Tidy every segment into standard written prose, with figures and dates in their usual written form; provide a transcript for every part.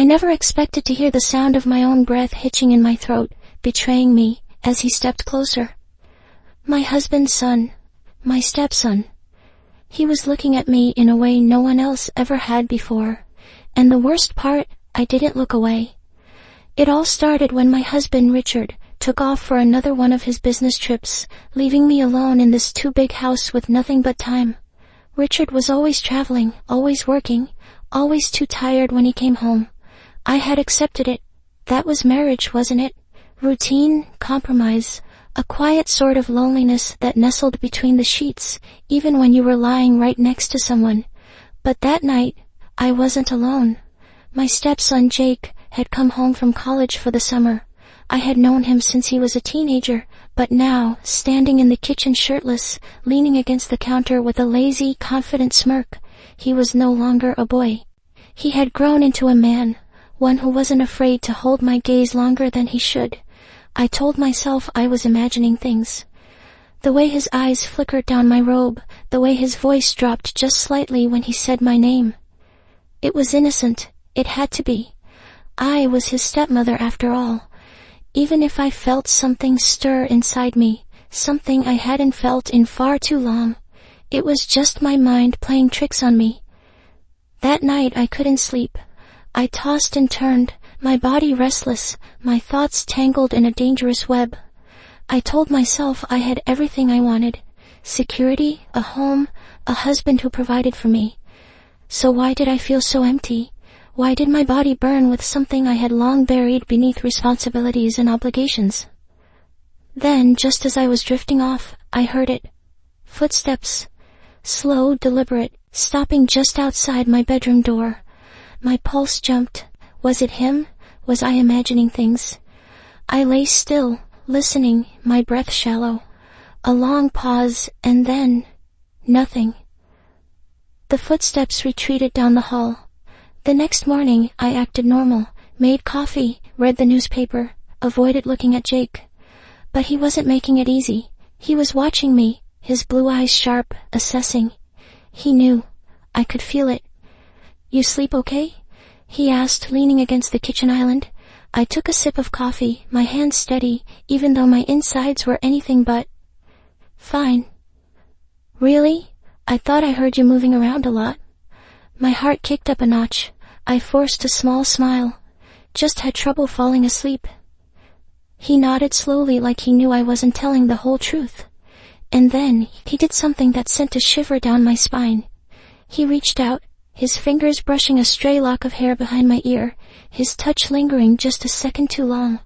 I never expected to hear the sound of my own breath hitching in my throat, betraying me, as he stepped closer. My husband's son, my stepson. He was looking at me in a way no one else ever had before, and the worst part, I didn't look away. It all started when my husband, Richard, took off for another one of his business trips, leaving me alone in this too-big house with nothing but time. Richard was always traveling, always working, always too tired when he came home. I had accepted it. That was marriage, wasn't it? Routine, compromise, a quiet sort of loneliness that nestled between the sheets, even when you were lying right next to someone. But that night, I wasn't alone. My stepson, Jake, had come home from college for the summer. I had known him since he was a teenager, but now, standing in the kitchen shirtless, leaning against the counter with a lazy, confident smirk, he was no longer a boy. He had grown into a man, one who wasn't afraid to hold my gaze longer than he should. I told myself I was imagining things. The way his eyes flickered down my robe, the way his voice dropped just slightly when he said my name. It was innocent. It had to be. I was his stepmother after all. Even if I felt something stir inside me, something I hadn't felt in far too long, it was just my mind playing tricks on me. That night I couldn't sleep. I tossed and turned, my body restless, my thoughts tangled in a dangerous web. I told myself I had everything I wanted: security, a home, a husband who provided for me. So why did I feel so empty? Why did my body burn with something I had long buried beneath responsibilities and obligations? Then, just as I was drifting off, I heard it. Footsteps. Slow, deliberate, stopping just outside my bedroom door. My pulse jumped. Was it him? Was I imagining things? I lay still, listening, my breath shallow. A long pause, and then nothing. The footsteps retreated down the hall. The next morning, I acted normal, made coffee, read the newspaper, avoided looking at Jake. But he wasn't making it easy. He was watching me, his blue eyes sharp, assessing. He knew. I could feel it. "You sleep okay?" he asked, leaning against the kitchen island. I took a sip of coffee, my hands steady, even though my insides were anything but. "Fine." "Really? I thought I heard you moving around a lot." My heart kicked up a notch. I forced a small smile. Just had trouble falling asleep. He nodded slowly like he knew I wasn't telling the whole truth. And then, he did something that sent a shiver down my spine. He reached out, his fingers brushing a stray lock of hair behind my ear, his touch lingering just a second too long.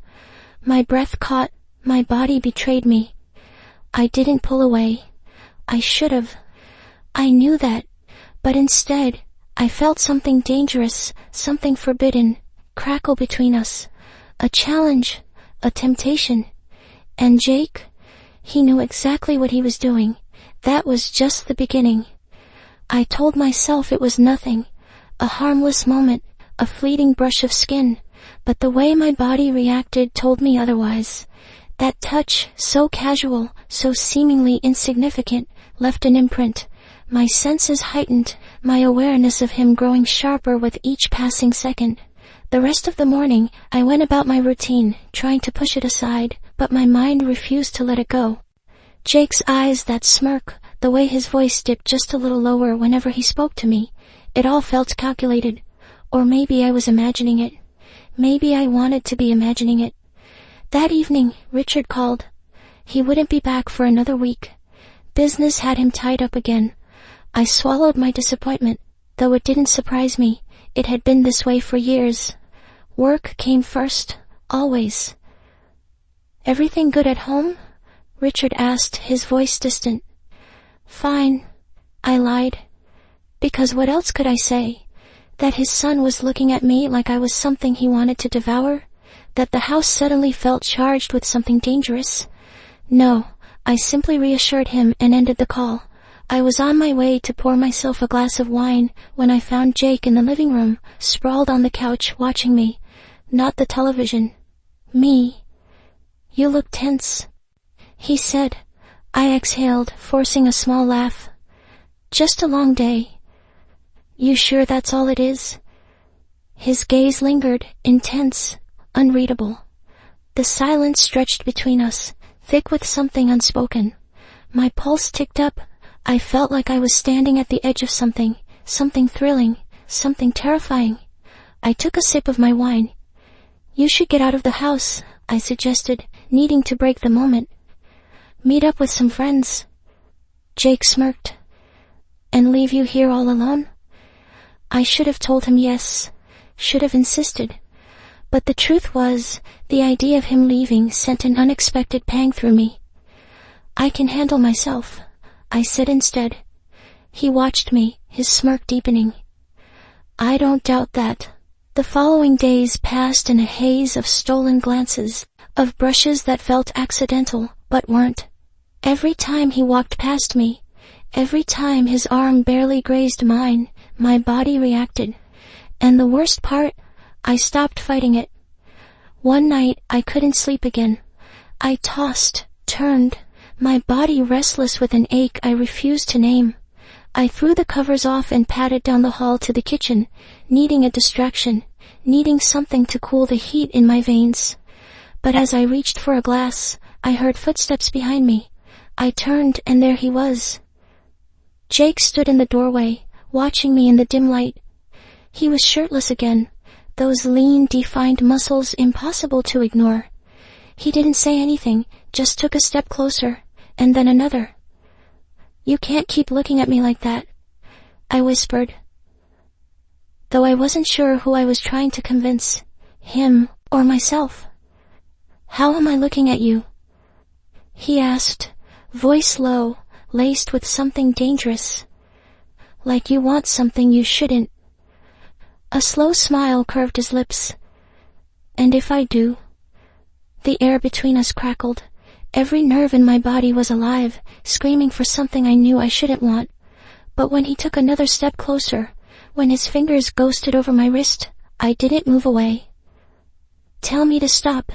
My breath caught, my body betrayed me. I didn't pull away. I should have. I knew that, but instead, I felt something dangerous, something forbidden, crackle between us. A challenge, a temptation. And Jake? He knew exactly what he was doing. That was just the beginning. I told myself it was nothing, a harmless moment, a fleeting brush of skin, but the way my body reacted told me otherwise. That touch, so casual, so seemingly insignificant, left an imprint. My senses heightened, my awareness of him growing sharper with each passing second. The rest of the morning, I went about my routine, trying to push it aside, but my mind refused to let it go. Jake's eyes, that smirk, the way his voice dipped just a little lower whenever he spoke to me, it all felt calculated. Or maybe I was imagining it. Maybe I wanted to be imagining it. That evening, Richard called. He wouldn't be back for another week. Business had him tied up again. I swallowed my disappointment, though it didn't surprise me. It had been this way for years. Work came first, always. "Everything good at home?" Richard asked, his voice distant. "Fine," I lied. Because what else could I say? That his son was looking at me like I was something he wanted to devour? That the house suddenly felt charged with something dangerous? No, I simply reassured him and ended the call. I was on my way to pour myself a glass of wine when I found Jake in the living room, sprawled on the couch watching me. Not the television. Me. "You look tense," he said. I exhaled, forcing a small laugh. "Just a long day." "You sure that's all it is?" His gaze lingered, intense, unreadable. The silence stretched between us, thick with something unspoken. My pulse ticked up. I felt like I was standing at the edge of something thrilling, something terrifying. I took a sip of my wine. "You should get out of the house," I suggested, needing to break the moment. "Meet up with some friends." Jake smirked. "And leave you here all alone?" I should have told him yes, should have insisted. But the truth was, the idea of him leaving sent an unexpected pang through me. "I can handle myself," I said instead. He watched me, his smirk deepening. "I don't doubt that." The following days passed in a haze of stolen glances, of brushes that felt accidental, but weren't. Every time he walked past me, every time his arm barely grazed mine, my body reacted. And the worst part, I stopped fighting it. One night, I couldn't sleep again. I tossed, turned, my body restless with an ache I refused to name. I threw the covers off and padded down the hall to the kitchen, needing a distraction, needing something to cool the heat in my veins. But as I reached for a glass, I heard footsteps behind me. I turned, and there he was. Jake stood in the doorway, watching me in the dim light. He was shirtless again, those lean, defined muscles impossible to ignore. He didn't say anything, just took a step closer, and then another. "You can't keep looking at me like that," I whispered, though I wasn't sure who I was trying to convince, him or myself. "How am I looking at you?" he asked, voice low, laced with something dangerous. "Like you want something you shouldn't." A slow smile curved his lips. "And if I do?" The air between us crackled. Every nerve in my body was alive, screaming for something I knew I shouldn't want. But when he took another step closer, when his fingers ghosted over my wrist, I didn't move away. "Tell me to stop,"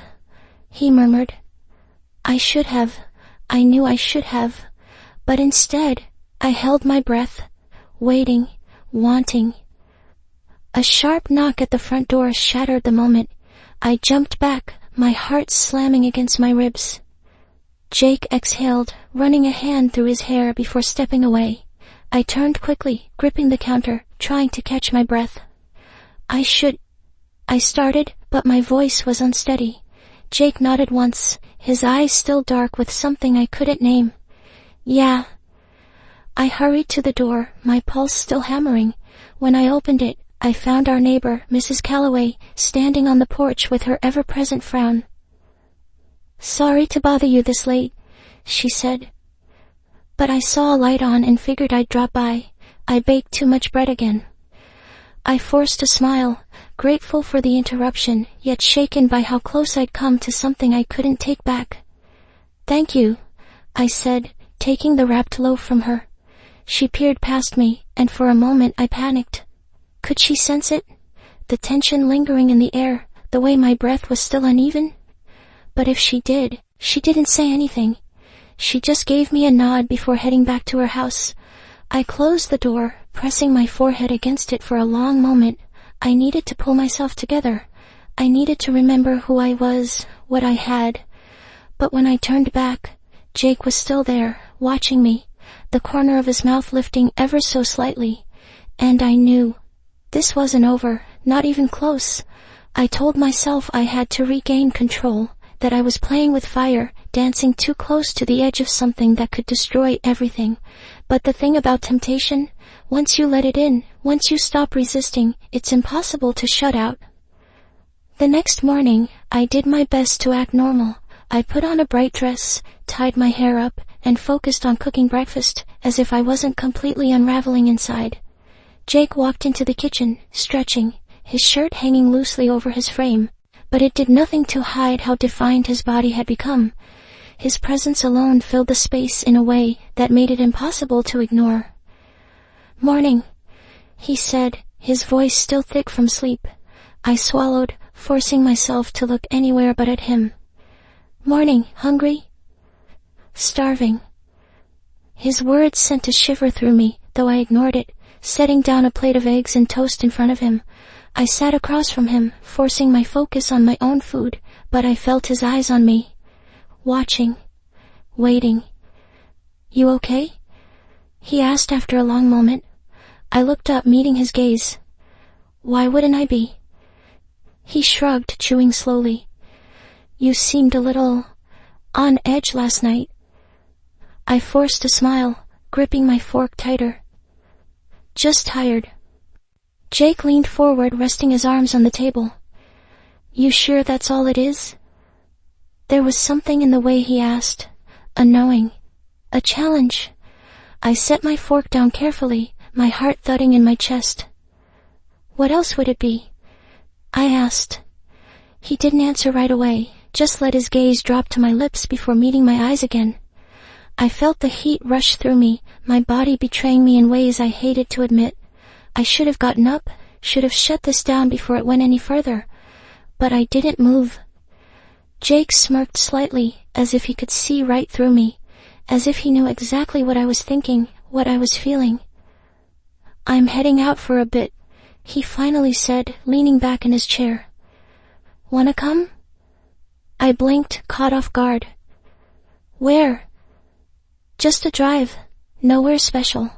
he murmured. I should have. I knew I should have. But instead, I held my breath, waiting, wanting. A sharp knock at the front door shattered the moment. I jumped back, my heart slamming against my ribs. Jake exhaled, running a hand through his hair before stepping away. I turned quickly, gripping the counter, trying to catch my breath. I started, but my voice was unsteady. Jake nodded once, his eyes still dark with something I couldn't name. "Yeah." I hurried to the door, my pulse still hammering. When I opened it, I found our neighbor, Mrs. Calloway, standing on the porch with her ever-present frown. "Sorry to bother you this late," she said. But I saw a light on and figured I'd drop by. I baked too much bread again. I forced a smile, grateful for the interruption, yet shaken by how close I'd come to something I couldn't take back. "Thank you," I said, taking the wrapped loaf from her. She peered past me, and for a moment I panicked. Could she sense it? The tension lingering in the air, the way my breath was still uneven? But if she did, she didn't say anything. She just gave me a nod before heading back to her house. I closed the door, pressing my forehead against it for a long moment. I needed to pull myself together. I needed to remember who I was, what I had. But when I turned back, Jake was still there, watching me, the corner of his mouth lifting ever so slightly. And I knew. This wasn't over, not even close. I told myself I had to regain control, that I was playing with fire, dancing too close to the edge of something that could destroy everything. But the thing about temptation, once you let it in, once you stop resisting, it's impossible to shut out. The next morning, I did my best to act normal. I put on a bright dress, tied my hair up, and focused on cooking breakfast, as if I wasn't completely unraveling inside. Jake walked into the kitchen, stretching, his shirt hanging loosely over his frame, but it did nothing to hide how defined his body had become. His presence alone filled the space in a way that made it impossible to ignore. "Morning," he said, his voice still thick from sleep. I swallowed, forcing myself to look anywhere but at him. "Morning, hungry?" "Starving." His words sent a shiver through me, though I ignored it, setting down a plate of eggs and toast in front of him. I sat across from him, forcing my focus on my own food, but I felt his eyes on me, watching, waiting. "You okay?" he asked after a long moment. I looked up, meeting his gaze. "Why wouldn't I be?" He shrugged, chewing slowly. "You seemed a little on edge last night." I forced a smile, gripping my fork tighter. "Just tired." Jake leaned forward, resting his arms on the table. "You sure that's all it is?" There was something in the way he asked, a knowing, a challenge. I set my fork down carefully, my heart thudding in my chest. "What else would it be?" I asked. He didn't answer right away, just let his gaze drop to my lips before meeting my eyes again. I felt the heat rush through me, my body betraying me in ways I hated to admit. I should have gotten up, should have shut this down before it went any further. But I didn't move. Jake smirked slightly, as if he could see right through me, as if he knew exactly what I was thinking, what I was feeling. "I'm heading out for a bit," he finally said, leaning back in his chair. "Wanna come?" I blinked, caught off guard. "Where?" "Just a drive. Nowhere special."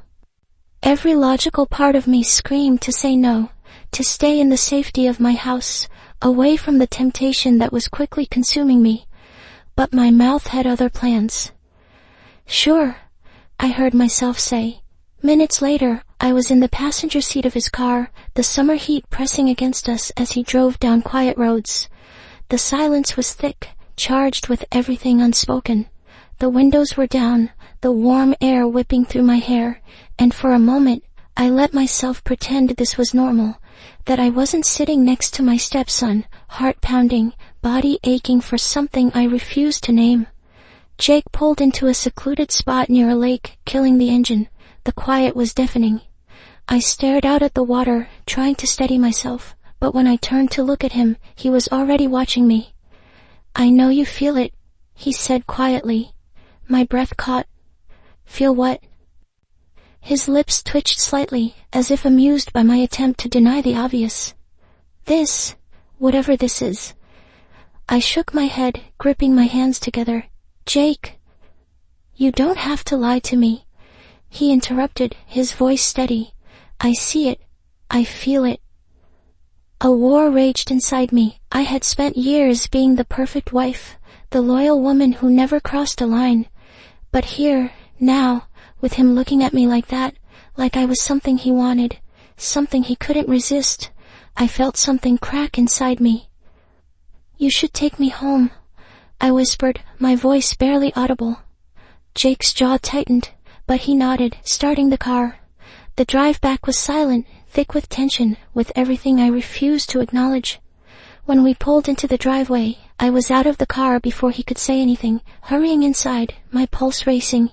Every logical part of me screamed to say no, to stay in the safety of my house, away from the temptation that was quickly consuming me. But my mouth had other plans. "Sure," I heard myself say. Minutes later, I was in the passenger seat of his car, the summer heat pressing against us as he drove down quiet roads. The silence was thick, charged with everything unspoken. The windows were down, the warm air whipping through my hair, and for a moment, I let myself pretend this was normal, that I wasn't sitting next to my stepson, heart pounding, body aching for something I refused to name. Jake pulled into a secluded spot near a lake, killing the engine. The quiet was deafening. I stared out at the water, trying to steady myself, but when I turned to look at him, he was already watching me. "I know you feel it," he said quietly. My breath caught. "Feel what?" His lips twitched slightly, as if amused by my attempt to deny the obvious. "This, whatever this is." I shook my head, gripping my hands together. "Jake, you don't have to lie to me," he interrupted, his voice steady. "I see it. I feel it." A war raged inside me. I had spent years being the perfect wife, the loyal woman who never crossed a line. But here, now, with him looking at me like that, like I was something he wanted, something he couldn't resist, I felt something crack inside me. "You should take me home," I whispered, my voice barely audible. Jake's jaw tightened, but he nodded, starting the car. The drive back was silent, thick with tension, with everything I refused to acknowledge. When we pulled into the driveway, I was out of the car before he could say anything, hurrying inside, my pulse racing.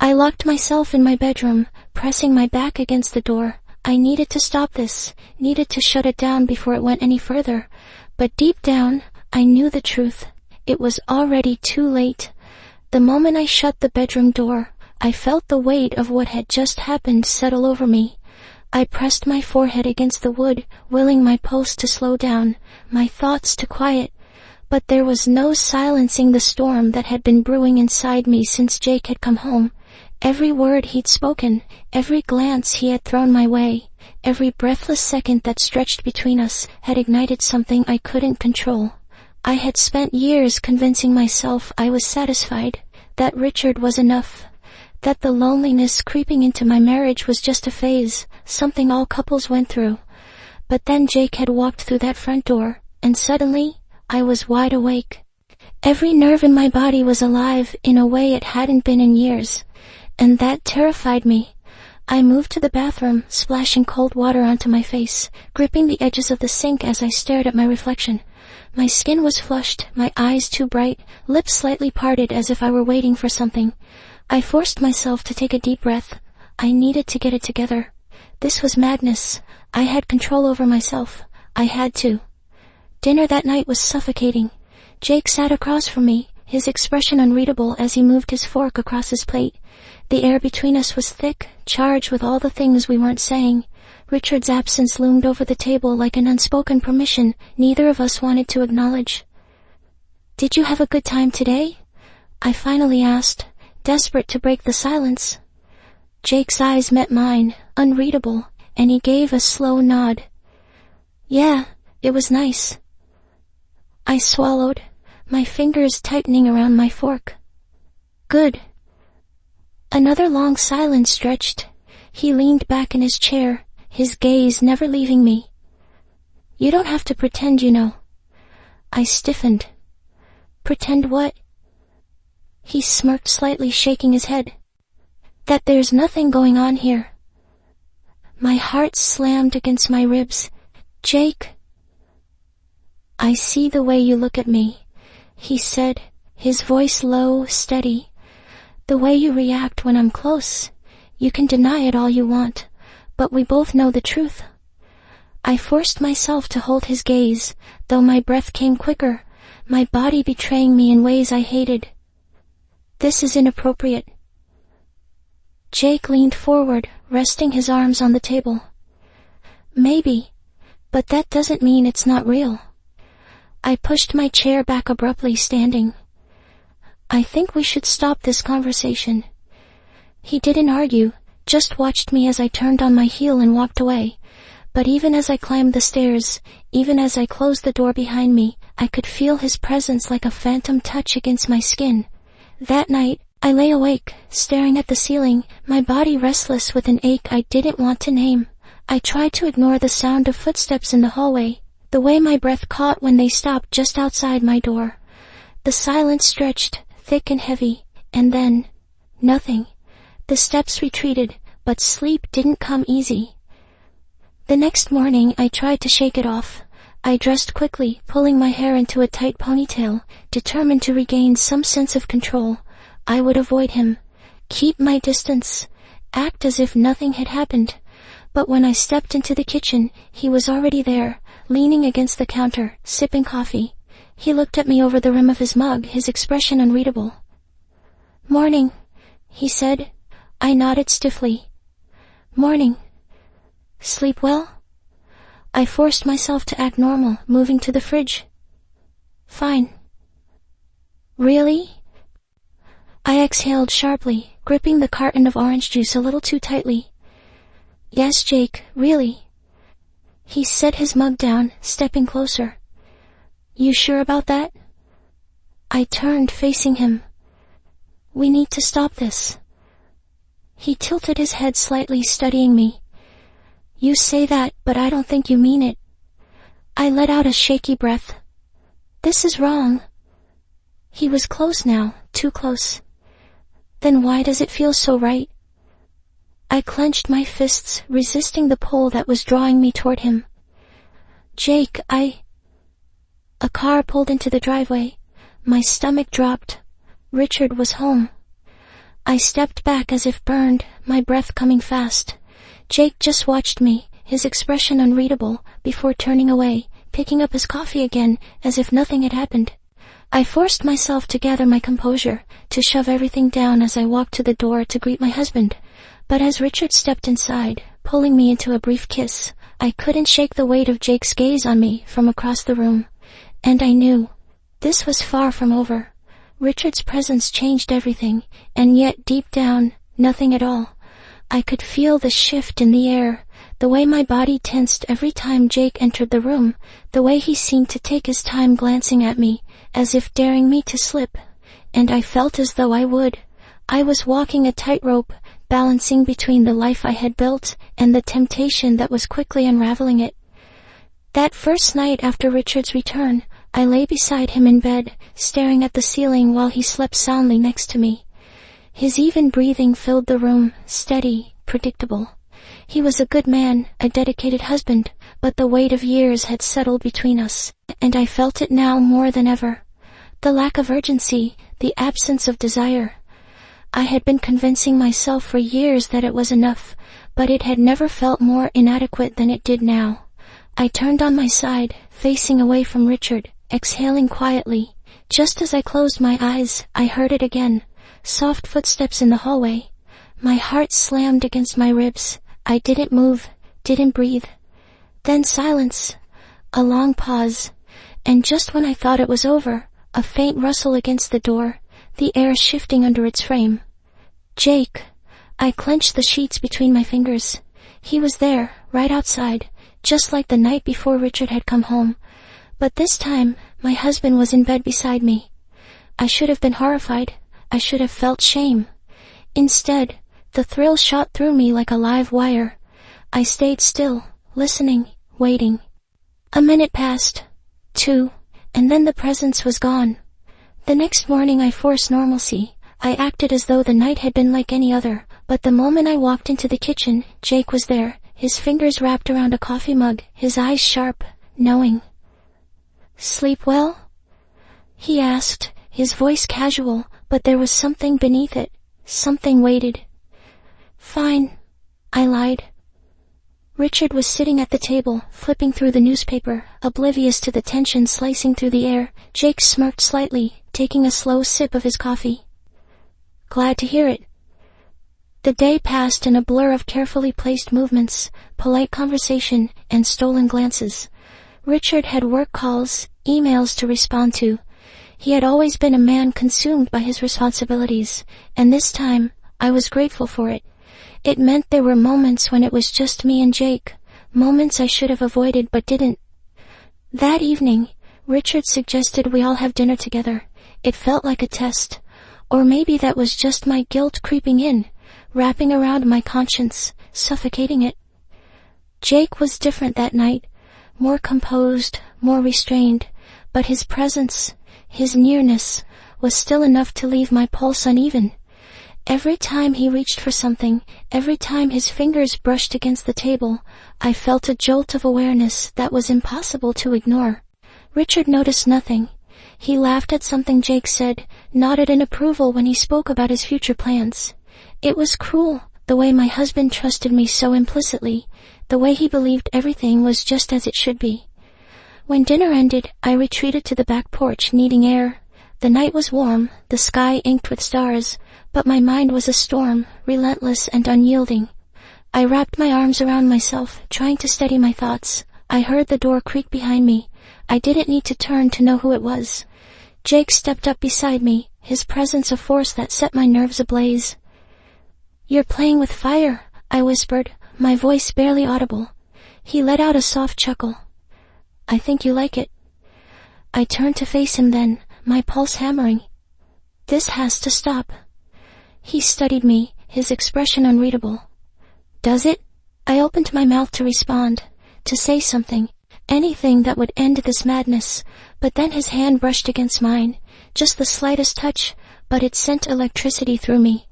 I locked myself in my bedroom, pressing my back against the door. I needed to stop this, needed to shut it down before it went any further. But deep down, I knew the truth. It was already too late. The moment I shut the bedroom door, I felt the weight of what had just happened settle over me. I pressed my forehead against the wood, willing my pulse to slow down, my thoughts to quiet. But there was no silencing the storm that had been brewing inside me since Jake had come home. Every word he'd spoken, every glance he had thrown my way, every breathless second that stretched between us had ignited something I couldn't control. I had spent years convincing myself I was satisfied, that Richard was enough, that the loneliness creeping into my marriage was just a phase, something all couples went through. But then Jake had walked through that front door, and suddenly, I was wide awake. Every nerve in my body was alive in a way it hadn't been in years, and that terrified me. I moved to the bathroom, splashing cold water onto my face, gripping the edges of the sink as I stared at my reflection. My skin was flushed, my eyes too bright, lips slightly parted as if I were waiting for something. I forced myself to take a deep breath. I needed to get it together. This was madness. I had control over myself. I had to. Dinner that night was suffocating. Jake sat across from me, his expression unreadable as he moved his fork across his plate. The air between us was thick, charged with all the things we weren't saying. Richard's absence loomed over the table like an unspoken permission neither of us wanted to acknowledge. "Did you have a good time today?" I finally asked, desperate to break the silence. Jake's eyes met mine, unreadable, and he gave a slow nod. "Yeah, it was nice." I swallowed, my fingers tightening around my fork. "Good." Another long silence stretched. He leaned back in his chair, his gaze never leaving me. "You don't have to pretend you know." I stiffened. "Pretend what?" He smirked slightly, shaking his head. "That there's nothing going on here." My heart slammed against my ribs. "Jake." "I see the way you look at me," he said, his voice low, steady. "The way you react when I'm close. You can deny it all you want, but we both know the truth." I forced myself to hold his gaze, though my breath came quicker, my body betraying me in ways I hated. "This is inappropriate." Jake leaned forward, resting his arms on the table. "Maybe, but that doesn't mean it's not real." I pushed my chair back abruptly, standing. "I think we should stop this conversation." He didn't argue, just watched me as I turned on my heel and walked away. But even as I climbed the stairs, even as I closed the door behind me, I could feel his presence like a phantom touch against my skin. That night, I lay awake, staring at the ceiling, my body restless with an ache I didn't want to name. I tried to ignore the sound of footsteps in the hallway, the way my breath caught when they stopped just outside my door. The silence stretched, thick and heavy, and then, nothing. The steps retreated, but sleep didn't come easy. The next morning, I tried to shake it off. I dressed quickly, pulling my hair into a tight ponytail, determined to regain some sense of control. I would avoid him, keep my distance, act as if nothing had happened. But when I stepped into the kitchen, he was already there, leaning against the counter, sipping coffee. He looked at me over the rim of his mug, his expression unreadable. "Morning," he said. I nodded stiffly. "Morning. Sleep well?" I forced myself to act normal, moving to the fridge. "Fine." "Really?" I exhaled sharply, gripping the carton of orange juice a little too tightly. "Yes, Jake, really." He set his mug down, stepping closer. "You sure about that?" I turned, facing him. "We need to stop this." He tilted his head slightly, studying me. "You say that, but I don't think you mean it." I let out a shaky breath. "This is wrong." He was close now, too close. "Then why does it feel so right?" I clenched my fists, resisting the pull that was drawing me toward him. "Jake, A car pulled into the driveway. My stomach dropped. Richard was home. I stepped back as if burned, my breath coming fast. Jake just watched me, his expression unreadable, before turning away, picking up his coffee again, as if nothing had happened. I forced myself to gather my composure, to shove everything down as I walked to the door to greet my husband. But as Richard stepped inside, pulling me into a brief kiss, I couldn't shake the weight of Jake's gaze on me from across the room. And I knew this was far from over. Richard's presence changed everything, and yet deep down, nothing at all. I could feel the shift in the air, the way my body tensed every time Jake entered the room, the way he seemed to take his time glancing at me, as if daring me to slip. And I felt as though I would. I was walking a tightrope, balancing between the life I had built and the temptation that was quickly unraveling it. That first night after Richard's return, I lay beside him in bed, staring at the ceiling while he slept soundly next to me. His even breathing filled the room, steady, predictable. He was a good man, a dedicated husband, but the weight of years had settled between us, and I felt it now more than ever. The lack of urgency, the absence of desire. I had been convincing myself for years that it was enough, but it had never felt more inadequate than it did now. I turned on my side, facing away from Richard, exhaling quietly. Just as I closed my eyes, I heard it again. Soft footsteps in the hallway. My heart slammed against my ribs. I didn't move, didn't breathe. Then silence, a long pause, and just when I thought it was over, a faint rustle against the door, the air shifting under its frame. Jake. I clenched the sheets between my fingers. He was there, right outside, just like the night before Richard had come home. But this time, my husband was in bed beside me. I should have been horrified. I should have felt shame. Instead, the thrill shot through me like a live wire. I stayed still, listening, waiting. A minute passed, 2, and then the presence was gone. The next morning I forced normalcy. I acted as though the night had been like any other, but the moment I walked into the kitchen, Jake was there, his fingers wrapped around a coffee mug, his eyes sharp, knowing. "Sleep well?" he asked, his voice casual, but there was something beneath it, something weighted. "Fine," I lied. Richard was sitting at the table, flipping through the newspaper, oblivious to the tension slicing through the air. Jake smirked slightly, taking a slow sip of his coffee. "Glad to hear it." The day passed in a blur of carefully placed movements, polite conversation, and stolen glances. Richard had work calls, emails to respond to. He had always been a man consumed by his responsibilities, and this time, I was grateful for it. It meant there were moments when it was just me and Jake, moments I should have avoided but didn't. That evening, Richard suggested we all have dinner together. It felt like a test. Or maybe that was just my guilt creeping in, wrapping around my conscience, suffocating it. Jake was different that night, more composed, more restrained, but his presence, his nearness, was still enough to leave my pulse uneven. Every time he reached for something, every time his fingers brushed against the table, I felt a jolt of awareness that was impossible to ignore. Richard noticed nothing. He laughed at something Jake said, nodded in approval when he spoke about his future plans. It was cruel, the way my husband trusted me so implicitly, the way he believed everything was just as it should be. When dinner ended, I retreated to the back porch, needing air. The night was warm, the sky inked with stars, but my mind was a storm, relentless and unyielding. I wrapped my arms around myself, trying to steady my thoughts. I heard the door creak behind me. I didn't need to turn to know who it was. Jake stepped up beside me, his presence a force that set my nerves ablaze. "You're playing with fire," I whispered, my voice barely audible. He let out a soft chuckle. "I think you like it." I turned to face him then, my pulse hammering. "This has to stop." He studied me, his expression unreadable. "Does it?" I opened my mouth to respond, to say something, anything that would end this madness, but then his hand brushed against mine, just the slightest touch, but it sent electricity through me.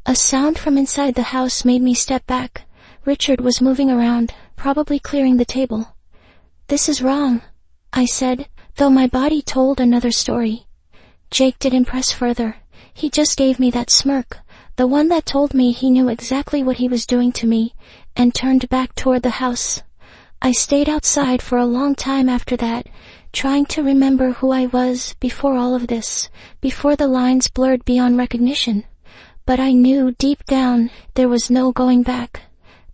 A sound from inside the house made me step back. Richard was moving around, probably clearing the table. "This is wrong," I said, though my body told another story. Jake didn't press further. He just gave me that smirk, the one that told me he knew exactly what he was doing to me, and turned back toward the house. I stayed outside for a long time after that, trying to remember who I was before all of this, before the lines blurred beyond recognition. But I knew deep down there was no going back.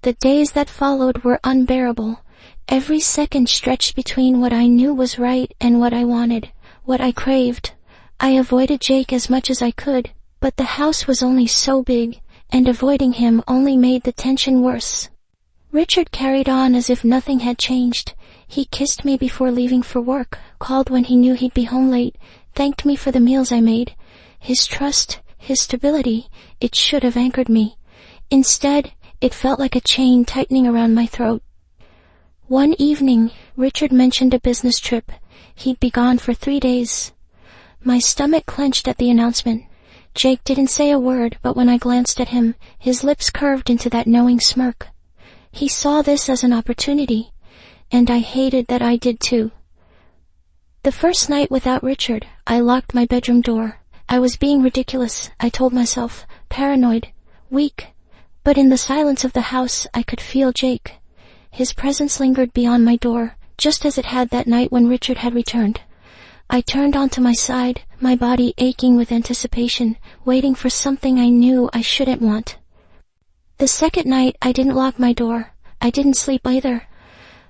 The days that followed were unbearable. Every second stretched between what I knew was right and what I wanted, what I craved. I avoided Jake as much as I could, but the house was only so big, and avoiding him only made the tension worse. Richard carried on as if nothing had changed. He kissed me before leaving for work, called when he knew he'd be home late, thanked me for the meals I made. His trust, his stability, it should have anchored me. Instead, it felt like a chain tightening around my throat. One evening, Richard mentioned a business trip. He'd be gone for 3 days. My stomach clenched at the announcement. Jake didn't say a word, but when I glanced at him, his lips curved into that knowing smirk. He saw this as an opportunity, and I hated that I did too. The first night without Richard, I locked my bedroom door. I was being ridiculous, I told myself, paranoid, weak. But in the silence of the house, I could feel Jake. His presence lingered beyond my door, just as it had that night when Richard had returned. I turned onto my side, my body aching with anticipation, waiting for something I knew I shouldn't want. The second night, I didn't lock my door. I didn't sleep either.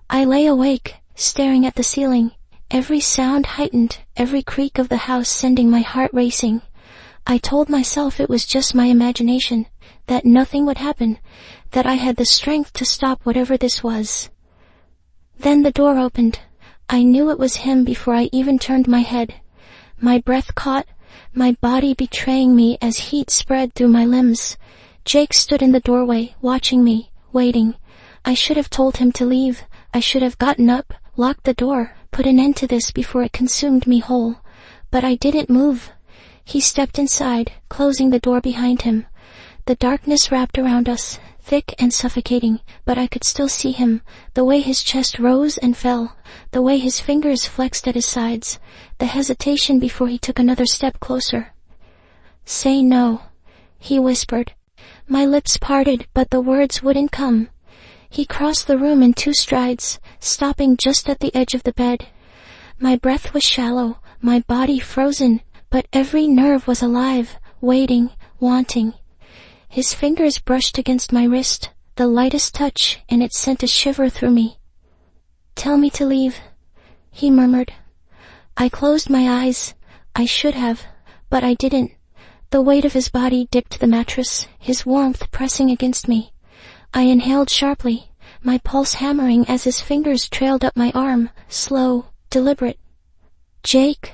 I lay awake, staring at the ceiling, every sound heightened, every creak of the house sending my heart racing. I told myself it was just my imagination, that nothing would happen, that I had the strength to stop whatever this was. Then the door opened. I knew it was him before I even turned my head. My breath caught, my body betraying me as heat spread through my limbs. Jake stood in the doorway, watching me, waiting. I should have told him to leave. I should have gotten up, locked the door, put an end to this before it consumed me whole. But I didn't move. He stepped inside, closing the door behind him. The darkness wrapped around us, thick and suffocating, but I could still see him, the way his chest rose and fell, the way his fingers flexed at his sides, the hesitation before he took another step closer. "Say no," he whispered. My lips parted, but the words wouldn't come. He crossed the room in 2 strides, stopping just at the edge of the bed. My breath was shallow, my body frozen, but every nerve was alive, waiting, wanting. His fingers brushed against my wrist, the lightest touch, and it sent a shiver through me. "Tell me to leave," he murmured. I closed my eyes. I should have, but I didn't. The weight of his body dipped the mattress, his warmth pressing against me. I inhaled sharply, my pulse hammering as his fingers trailed up my arm, slow, deliberate. "Jake?"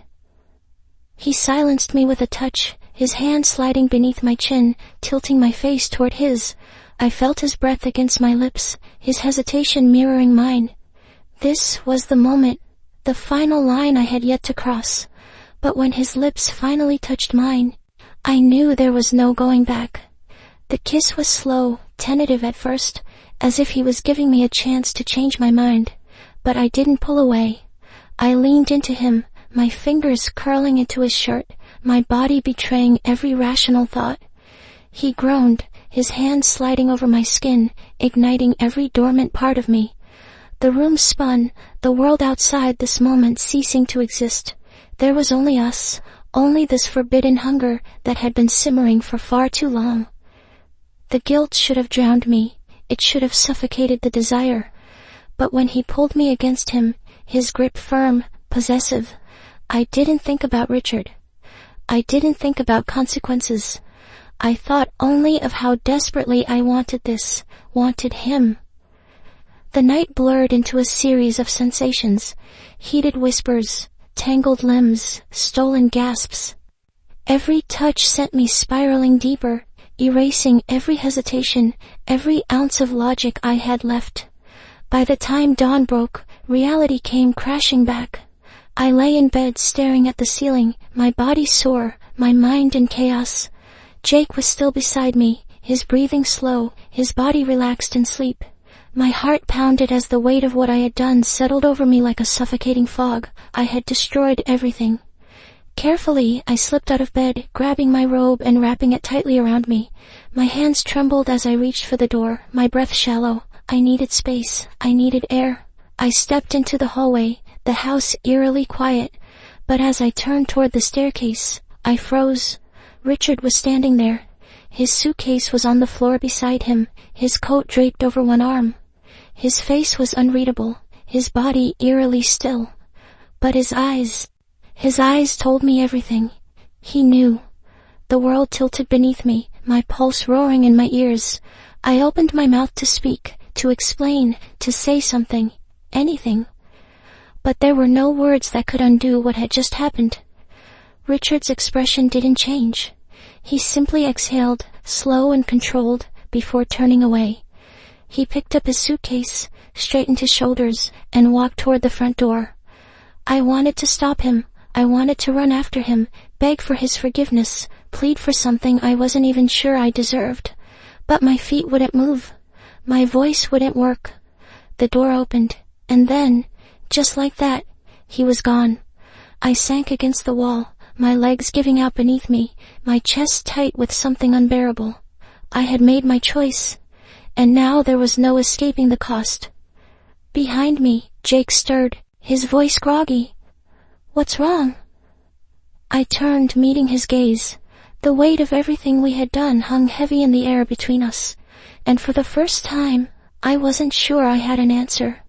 He silenced me with a touch, his hand sliding beneath my chin, tilting my face toward his. I felt his breath against my lips, his hesitation mirroring mine. This was the moment, the final line I had yet to cross. But when his lips finally touched mine, I knew there was no going back. The kiss was slow, tentative at first, as if he was giving me a chance to change my mind. But I didn't pull away. I leaned into him, my fingers curling into his shirt, my body betraying every rational thought. He groaned, his hand sliding over my skin, igniting every dormant part of me. The room spun, the world outside this moment ceasing to exist. There was only us, only this forbidden hunger that had been simmering for far too long. The guilt should have drowned me, it should have suffocated the desire. But when he pulled me against him, his grip firm, possessive, I didn't think about Richard. I didn't think about consequences. I thought only of how desperately I wanted this, wanted him. The night blurred into a series of sensations, heated whispers, tangled limbs, stolen gasps. Every touch sent me spiraling deeper, erasing every hesitation, every ounce of logic I had left. By the time dawn broke, reality came crashing back. I lay in bed staring at the ceiling, my body sore, my mind in chaos. Jake was still beside me, his breathing slow, his body relaxed in sleep. My heart pounded as the weight of what I had done settled over me like a suffocating fog. I had destroyed everything. Carefully, I slipped out of bed, grabbing my robe and wrapping it tightly around me. My hands trembled as I reached for the door, my breath shallow. I needed space. I needed air. I stepped into the hallway, the house eerily quiet, but as I turned toward the staircase, I froze. Richard was standing there. His suitcase was on the floor beside him, his coat draped over one arm. His face was unreadable, his body eerily still. But his eyes told me everything. He knew. The world tilted beneath me, my pulse roaring in my ears. I opened my mouth to speak, to explain, to say something, anything. But there were no words that could undo what had just happened. Richard's expression didn't change. He simply exhaled, slow and controlled, before turning away. He picked up his suitcase, straightened his shoulders, and walked toward the front door. I wanted to stop him. I wanted to run after him, beg for his forgiveness, plead for something I wasn't even sure I deserved. But my feet wouldn't move. My voice wouldn't work. The door opened, and then, just like that, he was gone. I sank against the wall, my legs giving out beneath me, my chest tight with something unbearable. I had made my choice, and now there was no escaping the cost. Behind me, Jake stirred, his voice groggy. "What's wrong?" I turned, meeting his gaze. The weight of everything we had done hung heavy in the air between us, and for the first time, I wasn't sure I had an answer.